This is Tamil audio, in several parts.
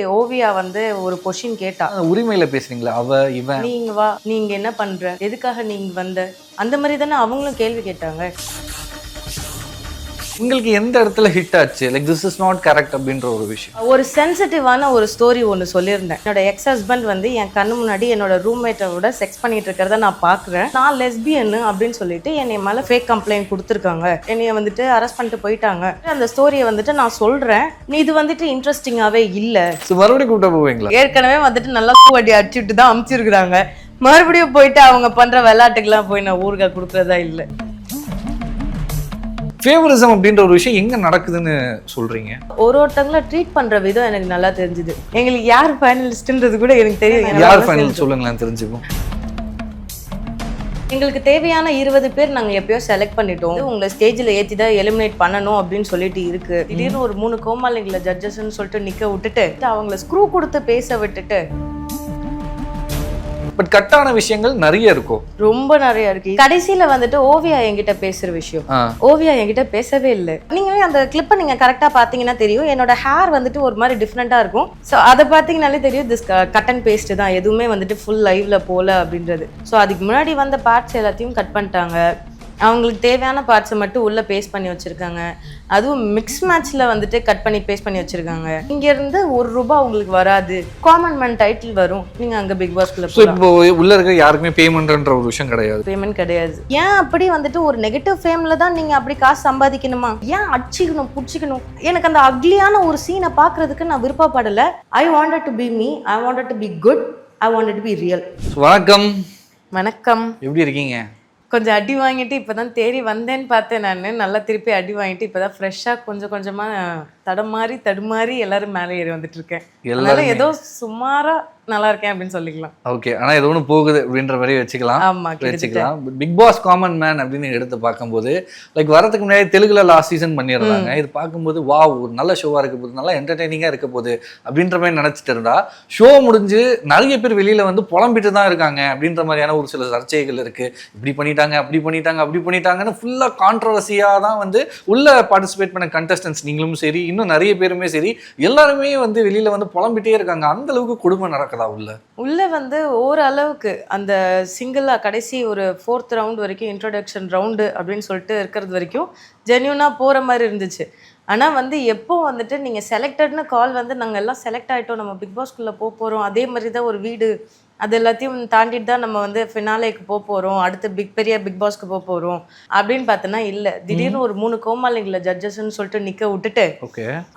ஓவியா வந்து ஒரு கொஸ்டின் கேட்டா, உரிமையில பேசுறீங்களா? அவ இவன் நீங்க வா, நீங்க என்ன பண்ற, எதுக்காக நீங்க வந்த, அந்த மாதிரி தானே அவங்களும் கேள்வி கேட்டாங்க. உங்களுக்கு எந்த இடத்துல ஹிட் ஆச்சு? Like this is not correct அப்படின்ற ஒரு விஷயம். ஒரு சென்சிட்டிவான ஒரு ஸ்டோரி ஒன்று சொல்லியிருந்தேன். என்னோட எக்ஸ் ஹஸ்பண்ட் வந்து என் கண்ணு முன்னாடி என்னோட ரூம்மேட்டோட செக்ஸ் பண்ணிட்டு இருக்கிறத நான் பாக்குறேன். நான் லெஸ்பியன் அப்படின்னு சொல்லிட்டு என்னை மேல ஃபேக் கம்ப்ளைண்ட் கொடுத்துருக்காங்க. என்னைய வந்துட்டு அரெஸ்ட் பண்ணிட்டு போயிட்டாங்க. அந்த ஸ்டோரியை வந்துட்டு நான் சொல்றேன். இது வந்துட்டு இன்ட்ரெஸ்டிங்காவே இல்ல. மறுபடியும் கூட்ட போவீங்களா? ஏற்கனவே வந்துட்டு நல்லா வட்டி அடிச்சுட்டு தான் அமுச்சிருக்கிறாங்க. மறுபடியும் போயிட்டு அவங்க பண்ற விளையாட்டுக்கெல்லாம் போய் நான் ஊருகா கொடுக்கறதா இல்லை. ஃபேவரிசம் அப்படின்ற ஒரு விஷயம் எங்க நடக்குதுன்னு சொல்றீங்க? ஒருத்தங்கள ட்ரீட் பண்ற விதம் எனக்கு நல்லா தெரிஞ்சுது. எங்களுக்கு யார் ஃபைனலிஸ்ட்ன்றது கூட எனக்கு தெரியும். யார் ஃபைனல் சொல்லுங்களேன், தெரிஞ்சுப்போம். எங்களுக்கு தேவையான 20 பேர் நாங்க எப்பயோ செலக்ட் பண்ணிட்டோம். உங்களை ஸ்டேஜ்ல ஏத்தி தான் எலிமினேட் பண்ணணும் அப்படின்னு சொல்லிட்டு இருக்கு. திடீர்னு ஒரு 3 கோமாளிங்களை ஜட்ஜஸ்ன்னு சொல்லிட்டு நிக்க விட்டுட்டு அவங்கள ஸ்க்ரூ கொடுத்து பேச விட்டுட்டு, பட் கட்டான விஷயங்கள் நிறைய இருக்கும், ரொம்ப நிறைய இருக்கு. கடைசியில வந்துட்டு ஓவியா என்கிட்ட பேசுற விஷயம், ஓவியா என்கிட்ட பேசவே இல்லை. நீங்க அந்த கிளிப்பை நீங்க கரெக்டா பாத்தீங்கன்னா தெரியும். என்னோட ஹேர் வந்துட்டு ஒரு மாதிரி டிஃப்ரெண்டா இருக்கும். ஸோ அதை பாத்தீங்கன்னாலே தெரியும் திஸ் கட் அண்ட் பேஸ்ட் தான், எதுவுமே வந்துட்டு ஃபுல் லைவ்ல போல அப்படின்றது. ஸோ அதுக்கு முன்னாடி வந்த பார்ட்ஸ் எல்லாத்தையும் கட் பண்ணிட்டாங்க. அவங்களுக்கு தேவையான பார்ட்ஸை மட்டும் உள்ள பேஸ்ட் பண்ணி வச்சிருக்காங்க. அதுவும் மிக்ஸ் மேட்ச்ல வந்துட்டு கட் பண்ணி பேஸ்ட் பண்ணி வச்சிருக்காங்க. இங்க இருந்து ₹1 உங்களுக்கு வராது, காமன் மேன் டைட்டில் வரும். நீங்க அங்க பிக் பாஸ்க்குள்ள இப்போ உள்ள இருக்க யாருக்குமே பேமெண்ட்ன்ற ஒரு விஷயம் கிடையாது. பேமெண்ட் கிடையாது. ஏன் அப்படி வந்துட்டு ஒரு நெகட்டிவ் ஃபேம்ல தான் நீங்க அப்படி காசு சம்பாதிக்கணுமா? ஏன் அடிச்சிக்கணும் புடிச்சிக்கணும்? எனக்கு அந்த அக்லியான ஒரு சீனை பாக்குறதுக்கு நான் விருப்பப்படல. I wanted to be me, I wanted to be good, I wanted to be real. வணக்கம். வணக்கம். எப்படி இருக்கீங்க? கொஞ்சம் அடி வாங்கிட்டு இப்போதான் தேடி வந்தேன்னு பார்த்தேன். நான் நல்லா திருப்பி அடி வாங்கிட்டு இப்போதான் ஃப்ரெஷ்ஷாக கொஞ்சம் கொஞ்சமாக தடுமாறி எல்லாரும் மேலே ஏறி வந்துட்டு இருக்கேன். எல்லாரும் ஏதோ சுமாராக நல்லா இருக்கேன் அப்படின்னு சொல்லிக்கலாம். ஓகே, ஆனா ஏதோ ஒன்று போகுது அப்படின்ற மாதிரி வச்சுக்கலாம். ஆமா, வச்சுக்கலாம். பிக் பாஸ் காமன் மேன் அப்படின்னு எடுத்து பார்க்கும்போது லைக் வரதுக்கு முன்னாடி தெலுங்குல லாஸ்ட் சீசன் பண்ணிடுறாங்க. இது பார்க்கும்போது வா ஒரு நல்ல ஷோவா இருக்க போகுது, நல்லா என்டர்டெய்னிங்கா இருக்க போகுது அப்படின்ற மாதிரி நினைச்சிட்டு இருந்தா ஷோ முடிஞ்சு நிறைய பேர் வெளியில வந்து புலம்பிட்டு தான் இருக்காங்க அப்படின்ற மாதிரியான ஒரு சில சர்ச்சைகள் இருக்கு. இப்படி பண்ணிட்டாங்க, அப்படி பண்ணிட்டாங்கன்னு ஃபுல்லா கான்ட்ரவர்சியா தான் வந்து உள்ள பார்ட்டிசிபேட் பண்ண கண்டஸ்டன்ஸ் நீங்களும் சரி, இன்னும் நிறைய பேருமே சரி, எல்லாருமே வந்து வெளியில வந்து புலம்பிட்டே இருக்காங்க. அந்த அளவுக்கு கொடுமை நடக்குது உள்ள வந்து ஓரளவுக்கு அந்த சிங்கிளா கடைசி ஒரு 4th ரவுண்ட் வரைக்கும், இன்ட்ரோடக்ஷன் ரவுண்டு அப்படின்னு சொல்லிட்டு இருக்கிறது வரைக்கும் ஜென்யூனா போற மாதிரி இருந்துச்சு. ஆனால் வந்து எப்போ வந்துட்டு நீங்கள் செலக்டட்னு கால் வந்து நாங்கள் எல்லாம் செலக்ட் ஆகிட்டோம், நம்ம பிக் பாஸ்குள்ளே போகிறோம், அதே மாதிரி தான் ஒரு வீடு, அது எல்லாத்தையும் தாண்டிட்டு தான் நம்ம வந்து ஃபினாலேக்கு போகிறோம், அடுத்து பெரிய பிக் பாஸ்க்கு போகிறோம் அப்படின்னு பார்த்தோன்னா இல்லை. திடீர்னு ஒரு 3 கோமாளிங்களை ஜட்ஜஸ்ன்னு சொல்லிட்டு நிற்க விட்டுட்டு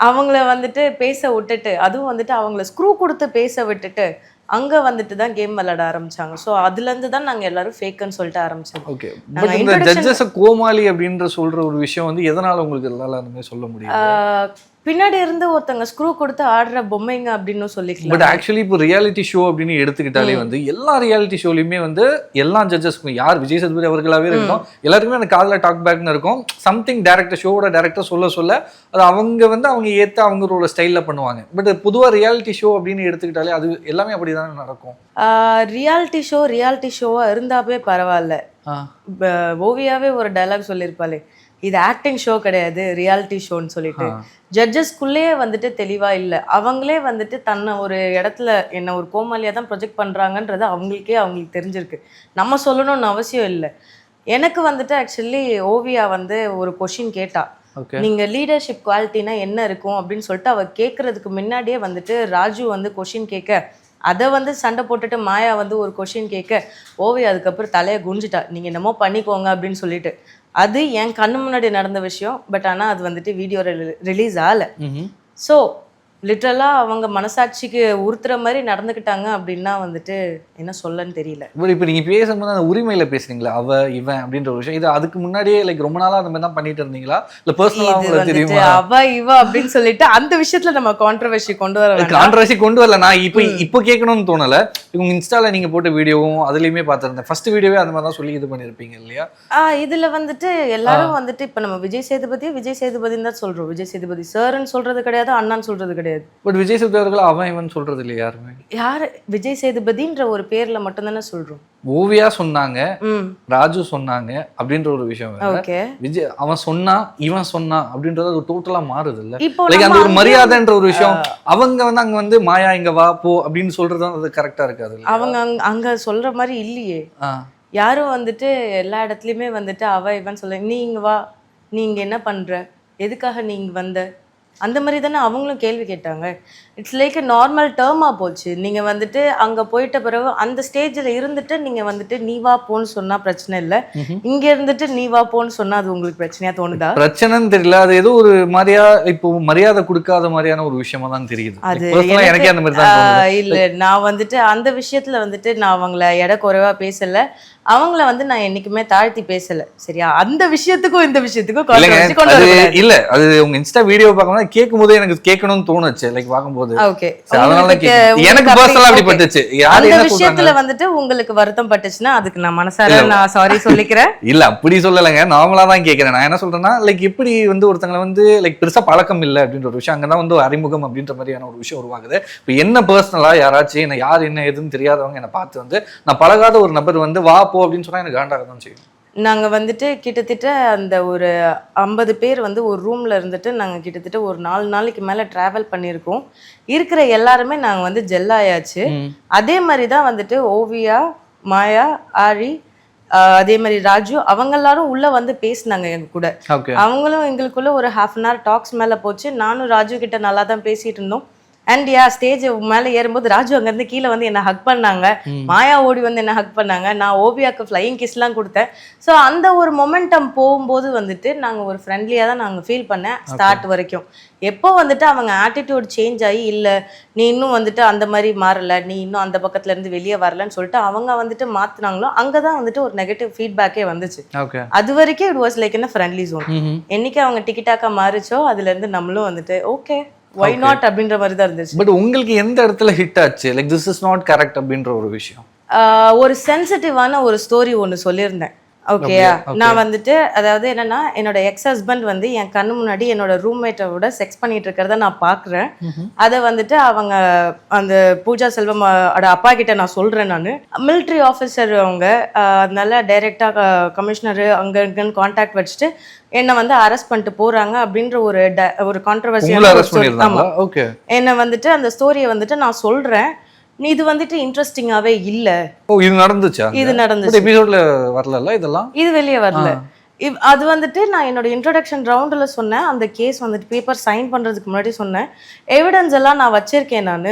அவங்கள வந்துட்டு பேச விட்டுட்டு, அதுவும் வந்துட்டு அவங்கள ஸ்க்ரூ கொடுத்து பேச விட்டுட்டு அங்க வந்துட்டு தான் கேம் விளையாட ஆரம்பிச்சாங்க. ஸோ அதுல இருந்து தான் நாங்க எல்லாரும் ஃபேக்குன்னு சொல்லிட்டு ஆரம்பிச்சோம். ஓகே, பட் இந்த ஜட்ஜஸ் கோமாளி அப்படின்ற சொல்ற ஒரு விஷயம் வந்து எதனால உங்களுக்கு எல்லாரும் அந்த மாதிரி சொல்ல முடியும்? பின்னாடி இருந்து ஒருத்தங்க ஸ்க்ரூ கொடுத்து ஆடுற பொம்மைங்க அப்படின்னு சொல்லிக்கலாம். பட் ஆக்சுவலி இப்போ ரியாலிட்டி ஷோ அப்படின்னு எடுத்துக்கிட்டாலே வந்து எல்லா ரியாலிட்டி ஷோலையுமே வந்து எல்லா ஜட்ஜஸ்க்கும், யார் விஜய் சேதுபதி அவர்களாவே இருக்கட்டும், எல்லாருக்குமே அந்த காதில் டாக் பேக்னு இருக்கும். சம்திங் டேரக்டர் ஷோவோட டேரக்டர் சொல்ல அது அவங்க ஏற்ற அவங்களோட ஸ்டைலில் பண்ணுவாங்க. பட் பொதுவாக ரியாலிட்டி ஷோ அப்படின்னு எடுத்துக்கிட்டாலே அது எல்லாமே அப்படி தானே நடக்கும். ரியாலிட்டி ஷோவா இருந்தாவே பரவாயில்ல. ஓவியாவே ஒரு டைலாக் சொல்லியிருப்பாளே, இது ஆக்டிங் ஷோ கிடையாது, ரியாலிட்டி ஷோன்னு சொல்லிட்டு. ஜட்ஜஸ்குள்ளேயே வந்துட்டு தெளிவா இல்லை. அவங்களே வந்துட்டு தன்னை ஒரு இடத்துல என்ன ஒரு கோமாளியாக தான் ப்ரொஜெக்ட் பண்ணுறாங்கன்றது அவங்களுக்கு தெரிஞ்சிருக்கு. நம்ம சொல்லணும்னு அவசியம் இல்லை. எனக்கு வந்துட்டு ஆக்சுவலி ஓவியா வந்து ஒரு கொஷின் கேட்டா, நீங்க லீடர்ஷிப் குவாலிட்டினா என்ன இருக்கும் அப்படின்னு சொல்லிட்டு அவ கேட்கறதுக்கு முன்னாடியே வந்துட்டு ராஜு வந்து கொஷின் கேட்க, அதை வந்து சண்டை போட்டுட்டு மாயா வந்து ஒரு கொஷின் கேட்க, ஓவியா அதுக்கப்புறம் தலையை குஞ்சிட்டா, நீங்க என்னமோ பண்ணிக்கோங்க அப்படின்னு சொல்லிட்டு. அது என் கண்ணு முன்னாடி நடந்த விஷயம். பட் ஆனால் அது வந்துட்டு வீடியோ ரிலீஸ் ஆகலை. ஸோ லிட்ரலாக அவங்க மனசாட்சிக்கு உறுத்துற மாதிரி நடந்துக்கிட்டாங்க அப்படின்னா வந்துட்டு என்ன சொல்லன்னு தெரியல. இப்போ நீங்கள் பேசும்போது அந்த உரிமையில் பேசுறீங்களா, அவ இவன் அப்படின்ற ஒரு விஷயம், இது அதுக்கு முன்னாடியே லைக் ரொம்ப நாளாக அந்த மாதிரி தான் பண்ணிட்டு இருந்தீங்களா, இல்லை பர்சனலாக தெரியுமா? அவ இவ அப்படின்னு சொல்லிட்டு அந்த விஷயத்துல நம்ம கான்ட்ரவர்சி கொண்டு வரல. நான் இப்போ கேட்கணும்னு தோணல. இவங்க இன்ஸ்டால நீங்க போட்ட வீடியோவும் அதுலயுமே பார்த்திருந்தேன். ஃபர்ஸ்ட் வீடியோவே அந்த மாதிரி தான் சொல்லி இது பண்ணிருப்பீங்க இல்லையா? இதுல வந்துட்டு எல்லாரும் வந்துட்டு இப்போ நம்ம விஜய் சேதுபதின்னு தான் சொல்றோம். விஜய் சேதுபதி சார்ன்னு சொல்றது கிடையாது, அண்ணான்னு சொல்றது கிடையாது. கிடையாது. பட் விஜய் சேதுபதி அவர்கள் அவன் இவன் சொல்றது இல்லை யாருமே. யாரு விஜய் சேதுபதின்ற ஒரு பேர்ல மட்டும் தானே சொல்றோம். ஓவியா சொன்னாங்க, ராஜு சொன்னாங்க அப்படின்ற ஒரு விஷயம் வேற. ஓகே, விஜய் அவன் சொன்னா இவன் சொன்னா அப்படின்றது அது டோட்டலா மாறுது இல்ல. இப்போ லைக் அந்த ஒரு மரியாதைன்ற ஒரு விஷயம் அவங்க வந்து அங்க வந்து மாயா இங்க வா போ அப்படின்னு சொல்றது அது கரெக்டா இருக்காது. அவங்க அங்க சொல்ற மாதிரி இல்லையே. யாரும் வந்துட்டு எல்லா இடத்துலயுமே வந்துட்டு அவ இவன் சொல்ல, நீ இங்க வா, நீ இங்க என்ன பண்ற, எதுக்காக நீ இங்க வந்த, அந்த மாதிரி தானே அவங்களும் கேள்வி கேட்டாங்க. இட்ஸ் லைக் a நார்மல் டேர்மாக போச்சு. நீங்கள் வந்துட்டு அங்கே போயிட்ட பிறகு அந்த ஸ்டேஜில் இருந்துட்டு நீங்கள் வந்துட்டு நீ வா போன்னு சொன்னால் பிரச்சனை இல்லை, இங்கே இருந்துட்டு நீ வா போன்னு சொன்னால் அது உங்களுக்கு பிரச்சனையா தோணுதா? பிரச்சனைன்னு தெரியல, அது ஏதோ ஒரு மாதிரியா இப்போ மரியாதை கொடுக்காத மாதிரியான ஒரு விஷயமா தான் தெரியுது. அது எனக்கு அந்த மாதிரி தான் இல்லை. நான் வந்துட்டு அந்த விஷயத்தில் வந்துட்டு நான் அவங்கள எடை குறைவாக பேசலை, அவங்கள வந்து நான் என்னைக்குமே தாழ்த்தி பேசல. சரியா? அந்த விஷயத்துக்கும் இந்த விஷயத்துக்கும் இல்ல, அது உங்க இன்ஸ்டா வீடியோ பார்க்கும்போது கேட்கும் போது எனக்கு கேட்கணும்னு தோணுச்சு. லைக் பார்க்கும்போது ஓகே, எனக்கு பர்சனலா அப்படி பட்டுச்சு. அந்த விஷயத்துல வந்துட்டு உங்களுக்கு வருத்தம் பட்டுச்சுன்னா அதுக்கு நான் மனசார நான் சாரி சொல்லிக்கிறேன். இல்ல அப்படி சொல்லலைங்க, நார்மலா தான் கேட்கிறேன். நான் என்ன சொல்றேன்னா லைக் எப்படி வந்து ஒருத்தங்களை வந்து லைக் பெருசா பழக்கம் இல்லை அப்படின்ற ஒரு விஷயம் அங்கதான் வந்து அறிமுகம் அப்படின்ற மாதிரியான ஒரு விஷயம் உருவாகுது. இப்போ என்ன பர்சனலா யாராச்சும் என்ன யார் என்ன எதுன்னு தெரியாதவங்க என்ன பார்த்து வந்து நான் பழகாத ஒரு நபர் வந்து வா போ அப்படின்னு சொன்னா எனக்கு காண்டாக தான் செய்யும். நாங்கள் வந்துட்டு கிட்டத்தட்ட அந்த ஒரு 50 பேர் வந்து ஒரு ரூமில் இருந்துட்டு நாங்கள் கிட்டத்தட்ட ஒரு 4 நாளைக்கு மேலே ட்ராவல் பண்ணியிருக்கோம். இருக்கிற எல்லாருமே நாங்கள் வந்து ஜெல்லாயாச்சு. அதே மாதிரி தான் வந்துட்டு ஓவியா, மாயா, ஆரி, அதே மாதிரி ராஜு அவங்க எல்லாரும் உள்ள வந்து பேசினாங்க எங்க கூட. அவங்களும் எங்களுக்குள்ள ஒரு 1/2 hour டாக்ஸ் மேலே போச்சு. நானும் ராஜு கிட்ட நல்லா தான் பேசிட்டு இருந்தோம். அண்ட் ஸ்டேஜ் மேலே ஏறும்போது ராஜு அங்கேருந்து கீழே வந்து என்னை ஹக் பண்ணாங்க, மாயா ஓடி வந்து என்ன ஹக் பண்ணாங்க, நான் ஓவியாவுக்கு ஃப்ளையிங் கிஸ்லாம் கொடுத்தேன். ஸோ அந்த ஒரு மொமெண்டம் போகும்போது வந்துட்டு நாங்கள் ஒரு ஃப்ரெண்ட்லியாக தான் நாங்கள் ஃபீல் பண்ணேன் ஸ்டார்ட் வரைக்கும். எப்போ வந்துட்டு அவங்க ஆட்டிடியூட் சேஞ்ச் ஆகி இல்லை நீ இன்னும் வந்துட்டு அந்த மாதிரி மாறலை, நீ இன்னும் அந்த பக்கத்துல இருந்து வெளியே வரலன்னு சொல்லிட்டு அவங்க வந்துட்டு மாற்றினாங்களோ அங்கே தான் வந்துட்டு ஒரு நெகட்டிவ் ஃபீட்பேக்கே வந்துச்சு. அது வரைக்கும் இட் வாஸ் லைக் என்ன ஃப்ரெண்ட்லி ஜோன். என்னைக்கு அவங்க டிக்கெட்டாக்கா மாறிச்சோ அதுலேருந்து நம்மளும் வந்துட்டு ஓகே why not அப்படின்ற மாதிரி தான் இருந்துச்சு. பட் உங்களுக்கு எந்த இடத்துல ஹிட் ஆச்சு like this is not correct அப்படின்ற ஒரு விஷயம்? ஒரு சென்சிட்டிவான ஒரு ஸ்டோரி ஒன்று சொல்லியிருந்தேன். ஓகேயா? நான் வந்துட்டு அதாவது என்னன்னா என்னோட எக்ஸ் ஹஸ்பண்ட் வந்து என் கண்ணு முன்னாடி என்னோட ரூம்மேட்டோட செக்ஸ் பண்ணிட்டு இருக்கிறத நான் பாக்குறேன். அதை வந்துட்டு அவங்க அந்த பூஜா செல்வம் அப்பா கிட்ட நான் சொல்றேன். நான் மிலிட்ரி ஆஃபீஸர் அவங்க, அதனால டைரக்டா கமிஷனர் அங்க இங்கன்னு கான்டாக்ட் வச்சுட்டு என்னை வந்து அரெஸ்ட் பண்ணிட்டு போறாங்க அப்படின்ற ஒரு கான்ட்ரவர்சியான என்னை வந்துட்டு அந்த ஸ்டோரியை வந்துட்டு நான் சொல்றேன். இது வந்துட்டு இன்ட்ரெஸ்டிங்காவே இல்ல. இது நடந்துச்சா? இது நடந்துச்சு. எபிசோட்ல வரல, இதெல்லாம் இது வெளியே வரல. அது வந்துட்டு நான் என்னோட இன்ட்ரோடக்ஷன் ரவுண்டில் சொன்னேன். அந்த கேஸ் வந்துட்டு பேப்பர் சைன் பண்ணுறதுக்கு முன்னாடி சொன்னேன். எவிடன்ஸ் எல்லாம் நான் வச்சிருக்கேன். நான்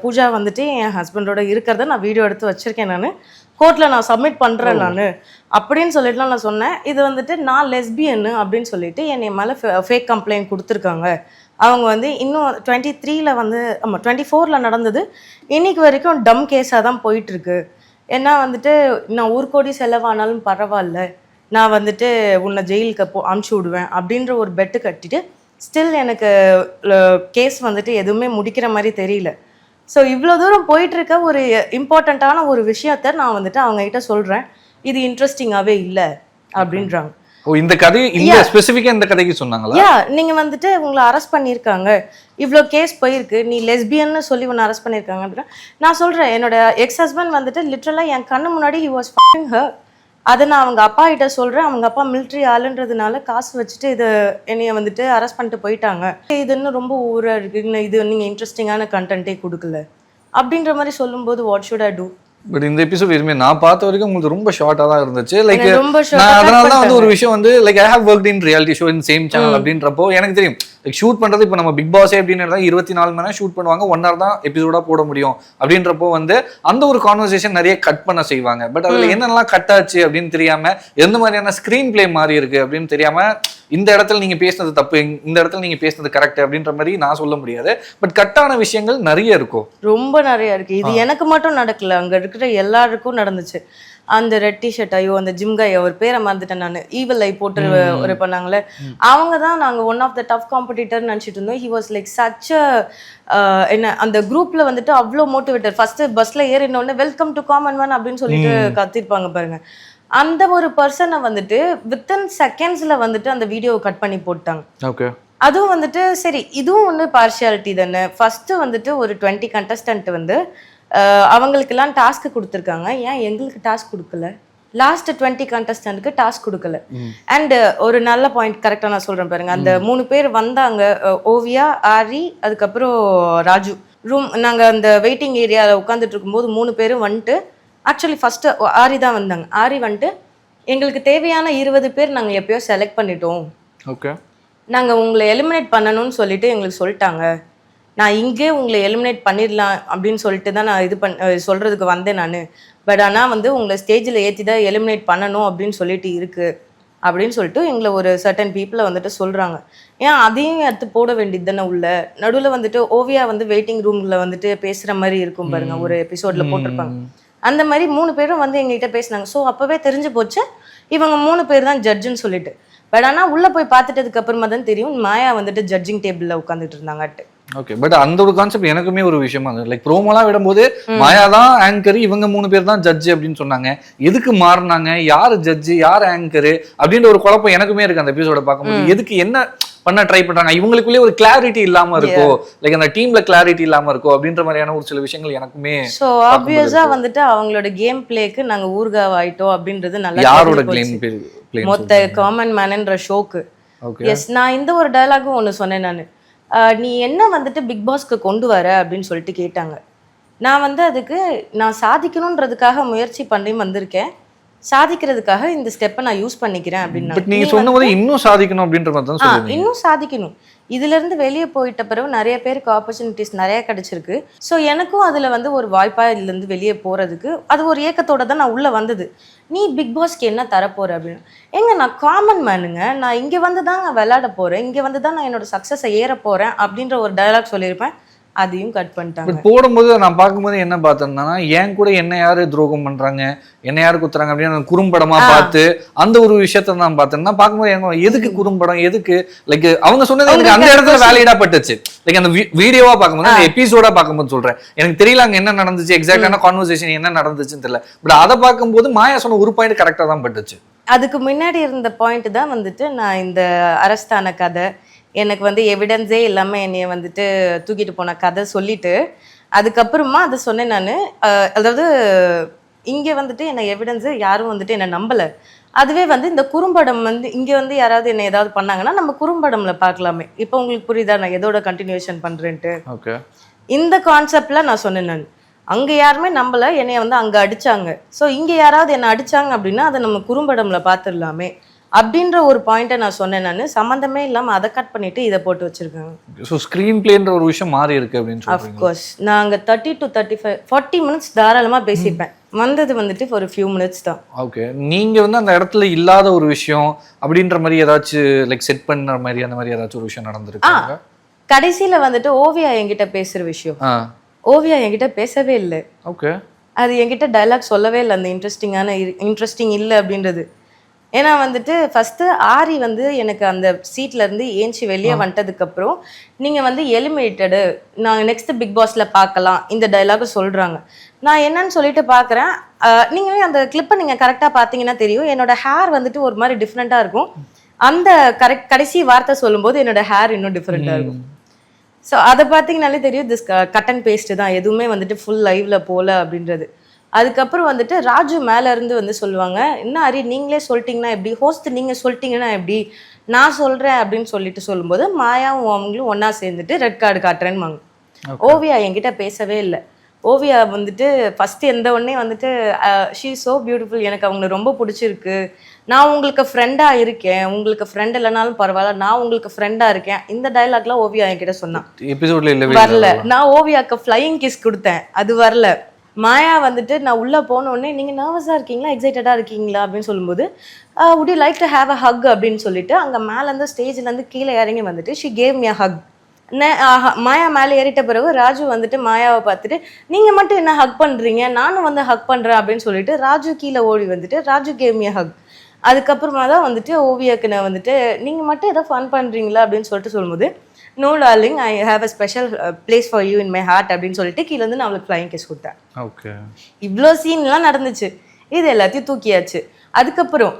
பூஜா வந்துட்டு என் ஹஸ்பண்டோட இருக்கிறத நான் வீடியோ எடுத்து வச்சிருக்கேன். நான் கோர்ட்டில் நான் சப்மிட் பண்ணுறேன் நான் அப்படின்னு சொல்லிட்டுலாம் நான் சொன்னேன். இது வந்துட்டு நான் லெஸ்பியன்னு அப்படின்னு சொல்லிட்டு என்னை மேலே ஃபேக் கம்ப்ளைண்ட் கொடுத்துருக்காங்க. அவங்க வந்து இன்னும் 23ல் வந்து 24ல் நடந்தது. இன்னைக்கு வரைக்கும் டம் கேஸாக தான் போயிட்டுருக்கு. ஏன்னா வந்துட்டு நான் 1 கோடி செலவானாலும் பரவாயில்ல, நான் வந்துட்டு உன்னை ஜெயிலுக்கு அமுச்சு விடுவேன் அப்படின்ற ஒரு பெட்டு கட்டிட்டு ஸ்டில் எனக்கு கேஸ் வந்துட்டு எதுவுமே முடிக்கிற மாதிரி தெரியல. ஸோ இவ்வளோ தூரம் போயிட்டுருக்க ஒரு இம்பார்ட்டண்ட்டான ஒரு விஷயத்த நான் வந்துட்டு அவங்ககிட்ட சொல்கிறேன். இது இன்ட்ரெஸ்டிங்காகவே இல்லை அப்படின்றாங்க. இந்த கதை இந்த ஸ்பெசிஃபிக்கா இந்த கதைக்கு சொன்னாங்களா? நீங்க வந்துட்டு உங்களை அரெஸ்ட் பண்ணியிருக்காங்க, இவ்வளோ கேஸ் போயிருக்கு, நீ லெஸ்பியன்னு சொல்லி உன்னை அரெஸ்ட் பண்ணியிருக்காங்க அப்படின்னா நான் சொல்கிறேன். என்னோட எக்ஸ் ஹஸ்பண்ட் வந்துட்டு லிட்ரலாக என் கண்ணு முன்னாடி ஹி வாஸ் ஃபக்கிங் ஹர். அதை நான் அவங்க அப்பா கிட்ட சொல்கிறேன். அவங்க அப்பா மிலிட்ரி ஆளுன்றதுனால காசு வச்சுட்டு இதை என்னைய வந்துட்டு அரெஸ்ட் பண்ணிட்டு போயிட்டாங்க. இது இன்னும் ரொம்ப ஊராக இருக்குது, இது நீங்கள் இன்ட்ரெஸ்டிங்கான கண்டென்ட்டே கொடுக்கல அப்படின்ற மாதிரி சொல்லும்போது what should I do? But இந்த எபிசோட் எதுவுமே நான் பார்த்த வரைக்கும் உங்களுக்கு ரொம்ப ஷார்ட்டா தான் இருந்துச்சு. லைக் நான் அதனால தான் வந்து ஒரு விஷயம் வந்து like I have worked in reality show in same channel அப்படின்றப்போ எனக்கு தெரியும் லைக் ஷூட் பண்றது. இப்போ நம்ம பிக் பாஸே அப்படின்னு 24 மணி நேரம் ஷூட் பண்ணுவாங்க, 1 hour தான் எபிசோடா போட முடியும் அப்படின்றப்போ வந்து அந்த ஒரு கான்வர்சேஷன் நிறைய கட் பண்ண செய்வாங்க. பட் அதுல என்னென்னலாம் கட் ஆச்சு அப்படின்னு தெரியாம, எந்த மாதிரியான ஸ்கிரீன் பிளே மாறி இருக்கு அப்படின்னு தெரியாம, இந்த இடத்துல நீங்க பேசினது தப்பு, இந்த இடத்துல நீங்க பேசினது கரெக்ட் அப்படின்ற மாதிரி நான் சொல்ல முடியாது. பட் கட்டான விஷயங்கள் நிறைய இருக்கும், ரொம்ப நிறைய இருக்கு. இது எனக்கு மட்டும் நடக்கல, அங்க இருக்கிற எல்லாருக்கும் நடந்துச்சு. அந்த ரெட் டிஷர்ட், ஐயோ அந்த ஜிம் கை, அவர் பேரை மறந்துட்டேன் நான், ஈவில் ஐ போட்டு ஒரு பண்ணாங்களே, அவங்க தான் நாங்கள் one of the tough competitor நினச்சிட்டு இருந்தோம். ஹி வாஸ் லைக் சச் என்ன அந்த குரூப்ல வந்துட்டு அவ்வளோ மோட்டிவேட்டர். ஃபர்ஸ்ட் பஸ்ல ஏறினோடனே வெல்கம் டு காமன் மேன் அப்படின்னு சொல்லிட்டு கத்திருப்பாங்க பாருங்க. அந்த ஒரு பர்சனை வந்துட்டு வித்தின் செகண்ட்ஸ்ல வந்துட்டு அந்த வீடியோவை கட் பண்ணி போட்டாங்க. அதுவும் வந்துட்டு சரி இதுவும் ஒன்று பார்ஷியாலிட்டி தானே. ஃபர்ஸ்ட்டு வந்துட்டு ஒரு 20 கண்டஸ்டன்ட் வந்து அவங்களுக்கெல்லாம் டாஸ்க் கொடுத்துருக்காங்க, ஏன் எங்களுக்கு டாஸ்க் கொடுக்கல? லாஸ்ட் 20 கண்டஸ்டன்ட்க்கு டாஸ்க் கொடுக்கல. அண்ட் ஒரு நல்ல பாயிண்ட் கரெக்டாக நான் சொல்கிறேன் பாருங்க. அந்த 3 பேர் வந்தாங்க, ஓவியா, ஆரி, அதுக்கப்புறம் ராஜு. நாங்கள் அந்த வெயிட்டிங் ஏரியாவில் உட்காந்துட்டு இருக்கும்போது 3 பேரும் வந்துட்டு, ஆக்சுவலி ஃபஸ்ட்டு ஆரி தான் வந்தாங்க. ஆரி வந்துட்டு எங்களுக்கு தேவையான 20 பேர் நாங்கள் எப்பயோ செலக்ட் பண்ணிட்டோம், ஓகே, நாங்கள் உங்களை எலிமினேட் பண்ணணும்னு சொல்லிட்டு எங்களுக்கு சொல்லிட்டாங்க, நான் இங்கே உங்களை எலிமினேட் பண்ணிடலாம் அப்படின்னு சொல்லிட்டு தான் நான் இது சொல்கிறதுக்கு வந்தேன் நான். பட் ஆனால் வந்து உங்களை ஸ்டேஜில் ஏற்றி தான் எலிமினேட் பண்ணணும் அப்படின்னு சொல்லிட்டு இருக்குது அப்படின்னு சொல்லிட்டு எங்களை ஒரு சர்டன் பீப்புளை வந்துட்டு சொல்கிறாங்க. ஏன் அதையும் எடுத்து போட வேண்டியது தானே உள்ள. நடுவில் வந்துட்டு ஓவியா வந்து வெயிட்டிங் ரூமில் வந்துட்டு பேசுகிற மாதிரி இருக்கும் பாருங்க, ஒரு எபிசோடில் போட்டிருப்பாங்க. அந்த மாதிரி 3 பேரும் வந்து எங்ககிட்ட பேசினாங்க. ஸோ அப்போவே தெரிஞ்சு போச்சு இவங்க 3 பேர் தான் ஜட்ஜுன்னு சொல்லிட்டு. பட் ஆனால் உள்ளே போய் பார்த்துட்டதுக்கு அப்புறமா தான் தெரியும் மாயா வந்துட்டு ஜட்ஜிங் டேபிளில் உட்காந்துட்டு இருந்தாங்கட்டு. ஓகே, பட் அந்த ஒரு கான்செப்ட் எனக்குமே ஒரு விஷயமா இருந்தது. லைக் ப்ரோமோலாம் விடும்போது மாயா தான் ஆங்கர், இவங்க 3 பேர் தான் ஜட்ஜு அப்படின்னு சொன்னாங்க. எதுக்கு மாறினாங்க, யார் ஜட்ஜு யார் ஆங்கரு அப்படின்ற ஒரு குழப்பம் எனக்குமே இருக்கு அந்த எபிசோட பார்க்கும்போது. எதுக்கு என்ன பண்ண ட்ரை பண்றாங்க, இவங்களுக்குள்ளே ஒரு கிளாரிட்டி இல்லாம இருக்கோ, லைக் அந்த டீம்ல கிளாரிட்டி இல்லாம இருக்கோ அப்படின்ற மாதிரியான ஒரு சில விஷயங்கள் எனக்குமே. ஸோ ஆப்வியஸா வந்துட்டு அவங்களோட கேம் பிளேக்கு நாங்க ஊர்காவ் ஆயிட்டோம் அப்படின்றது நல்லா. யாரோட கேம் பிளே? மொத்த காமன் மேன்ன்ற ஷோக்கு. எஸ், நான் இந்த ஒரு டயலாகும் ஒன்று சொன்னேன் நான். நீ என்ன வந்துட்டு பிக் பாஸ்க்கு கொண்டு வர அப்படின்னு சொல்லிட்டு கேட்டாங்க. நான் வந்து அதுக்கு நான் சாதிக்கணுன்றதுக்காக முயற்சி பண்ணி வந்திருக்கேன், சாதிக்கிறதுக்காக இந்த ஸ்டெப்பை நான் யூஸ் பண்ணிக்கிறேன் அப்படின்னா. பட் நீங்க சொன்னது இன்னும் சாதிக்கணும் அப்படின்ற மாதிரி தான் சொல்றீங்க. இன்னும் சாதிக்கணும். இதுல இருந்து வெளியே போயிட்ட பிறகு நிறைய பேருக்கு ஆப்பர்ச்சுனிட்டிஸ் நிறைய கிடைச்சிருக்கு. ஸோ எனக்கும் அதுல வந்து ஒரு வாய்ப்பா இதுல இருந்து வெளியே போறதுக்கு அது ஒரு ஏக்கத்தோட தான் நான் உள்ள வந்தது. நீ பிக் பாஸ்க்கு என்ன தரப்போற அப்படின்னு. எங்க நான் காமன் மேனுங்க, நான் இங்க வந்து தான் நான் விளையாட போறேன், இங்க வந்து தான் நான் என்னோட சக்சஸை ஏற போறேன் அப்படின்ற ஒரு டயலாக் சொல்லியிருப்பேன். அதையும் கட் பண்ணிட்டாங்க. போடும்போது நான் பார்க்கும்போது என்ன பார்த்தேன்னா, ஏன் கூட என்ன யாரு துரோகம் பண்றாங்க, என்ன யாரு குத்துறாங்க அப்படின்னு குறும்படமா பார்த்து அந்த ஒரு விஷயத்த நான் பார்த்தேன்னா பார்க்கும்போது எதுக்கு குறும்படம், எதுக்கு லைக் அவங்க சொன்னது எனக்கு அந்த இடத்துல வேலிடா பட்டுச்சு. லைக் அந்த வீடியோவா பார்க்கும்போது, அந்த எபிசோடா பார்க்கும்போது சொல்றேன், எனக்கு தெரியல அங்க என்ன நடந்துச்சு, எக்ஸாக்டான கான்வர்சேஷன் என்ன நடந்துச்சுன்னு தெரியல. பட் அதை பார்க்கும்போது மாயா சொன்ன ஒரு பாயிண்ட் கரெக்டா தான் பட்டுச்சு. அதுக்கு முன்னாடி இருந்த பாயிண்ட் தான் வந்துட்டு நான் இந்த அரஸ்தான கதை, எனக்கு வந்து எவிடன்ஸே இல்லாமல் என்னைய வந்துட்டு தூக்கிட்டு போன கதை சொல்லிட்டு அதுக்கப்புறமா அதை சொன்னேன் நான். அதாவது இங்கே வந்துட்டு என்னை எவிடன்ஸு யாரும் வந்துட்டு என்னை நம்பலை. அதுவே வந்து இந்த குறும்படம் வந்து இங்கே வந்து யாராவது என்னை ஏதாவது பண்ணாங்கன்னா நம்ம குறும்படம்ல பார்க்கலாமே. இப்போ உங்களுக்கு புரியுதா நான் எதோட கண்டினியூஷன் பண்ணுறேன்ட்டு? ஓகே, இந்த கான்செப்டில் நான் சொன்னேன் நான். அங்கே யாருமே நம்பலை, என்னைய வந்து அங்கே அடித்தாங்க. ஸோ இங்கே யாராவது என்னை அடித்தாங்க அப்படின்னா அதை நம்ம குறும்படம்ல பார்த்துடலாமே அப்படின்ற ஒரு பாயிண்ட்டை நான் சொன்னேன் நான். சம்மந்தமே இல்லாமல் அதை கட் பண்ணிட்டு இதை போட்டு வச்சிருக்காங்க. ஸோ ஸ்க்ரீன் பிளேன்ற ஒரு விஷயம் மாறி இருக்கு அப்படின்னு சொல்றீங்க. அஃப்கோர்ஸ் நாங்கள் 30 to 35 40 மினிட்ஸ் தாராளமாக பேசியிருப்பேன். வந்தது வந்துட்டு ஒரு ஃபியூ மினிட்ஸ் தான். ஓகே, நீங்க வந்து அந்த இடத்துல இல்லாத ஒரு விஷயம் அப்படின்ற மாதிரி ஏதாச்சும் லைக் செட் பண்ண மாதிரி அந்த மாதிரி ஏதாச்சும் ஒரு விஷயம் நடந்திருக்கு? கடைசியில வந்துட்டு ஓவியா என்கிட்ட பேசுற விஷயம், ஓவியா என்கிட்ட பேசவே இல்லை. ஓகே, அது என்கிட்ட டைலாக் சொல்லவே இல்லை. அந்த இன்ட்ரெஸ்டிங் இல்லை அப்படின்றது. ஏன்னா வந்துட்டு ஃபஸ்ட்டு ஆரி வந்து எனக்கு அந்த சீட்லேருந்து ஏஞ்சி வெளியே வந்துட்டதுக்கப்புறம் நீங்கள் வந்து எலிமினேட்டடு, நாங்கள் நெக்ஸ்ட்டு பிக் பாஸில் பார்க்கலாம் இந்த டைலாக சொல்கிறாங்க. நான் என்னன்னு சொல்லிட்டு பார்க்குறேன். நீங்களே அந்த கிளிப்பை நீங்கள் கரெக்டாக பார்த்தீங்கன்னா தெரியும், என்னோட ஹேர் வந்துட்டு ஒரு மாதிரி டிஃப்ரெண்ட்டாக இருக்கும். அந்த கடைசி வார்த்தை சொல்லும்போது என்னோட ஹேர் இன்னும் டிஃப்ரெண்ட்டாக இருக்கும். ஸோ அதை பார்த்தீங்கனாலே தெரியும் திஸ் கட் அண்ட் பேஸ்ட்டு தான், எதுவுமே வந்துட்டு ஃபுல் லைவ்ல போகல அப்படின்றது. அதுக்கப்புறம் வந்துட்டு ராஜு மேலேருந்து வந்து சொல்லுவாங்க, என்ன ஹரி நீங்களே சொல்லிட்டீங்கன்னா எப்படி, ஹோஸ்ட் நீங்கள் சொல்லிட்டீங்கன்னா எப்படி, நான் சொல்கிறேன் அப்படின்னு சொல்லிட்டு சொல்லும்போது மாயாவும் அவங்களும் ஒன்றா சேர்ந்துட்டு ரெட் கார்டு காட்டுறேன்னு. ஓவியா என்கிட்ட பேசவே இல்லை. ஓவியா வந்துட்டு ஃபஸ்ட்டு எந்த உடனே வந்துட்டு ஷீ ஸோ பியூட்டிஃபுல், எனக்கு அவங்களை ரொம்ப பிடிச்சிருக்கு, நான் உங்களுக்கு ஃப்ரெண்டாக இருக்கேன், உங்களுக்கு ஃப்ரெண்ட் இல்லைனாலும் பரவாயில்ல, நான் உங்களுக்கு ஃப்ரெண்டாக இருக்கேன். இந்த டைலாக்லாம் ஓவியா என்கிட்ட சொன்னான். எபிசோட்ல வரல. நான் ஓவியாக்கு ஃப்ளையிங் கிஸ் கொடுத்தேன், அது வரல. மாயா வந்துட்டு நான் உள்ளே போனோடனே நீங்கள் நர்வஸாக இருக்கீங்களா எக்ஸைட்டடாக இருக்கீங்களா அப்படின்னு சொல்லும்போது would you like to have a hug அப்படின்னு சொல்லிட்டு அங்கே மேலேருந்து ஸ்டேஜ்லேருந்து கீழே இறங்கி வந்துட்டு she gave me a hug. மாயா மேலே ஏறிட்ட பிறகு ராஜு வந்துட்டு மாயாவை பார்த்துட்டு நீங்கள் மட்டும் என்ன ஹக் பண்ணுறீங்க, நானும் வந்து ஹக் பண்ணுறேன் அப்படின்னு சொல்லிட்டு ராஜு கீழே ஓடி வந்துட்டு Raju gave me a hug. அதுக்கப்புறமா தான் வந்துட்டு ஓவியாக்கு நான் வந்துட்டு நீங்கள் மட்டும் ஏதோ ஃபன் பண்ணுறீங்களா அப்படின்னு சொல்லிட்டு சொல்லும்போது no darling I have a special place for you in my heart அப்படின்னு சொல்லிட்டு கீழே வந்து நான் அவளுக்கு ஃப்ளைங் கிஸ் கொடுத்தேன். ஓகே, இவ்வளோ சீன்லாம் நடந்துச்சு, இது எல்லாத்தையும் தூக்கியாச்சு. அதுக்கப்புறம்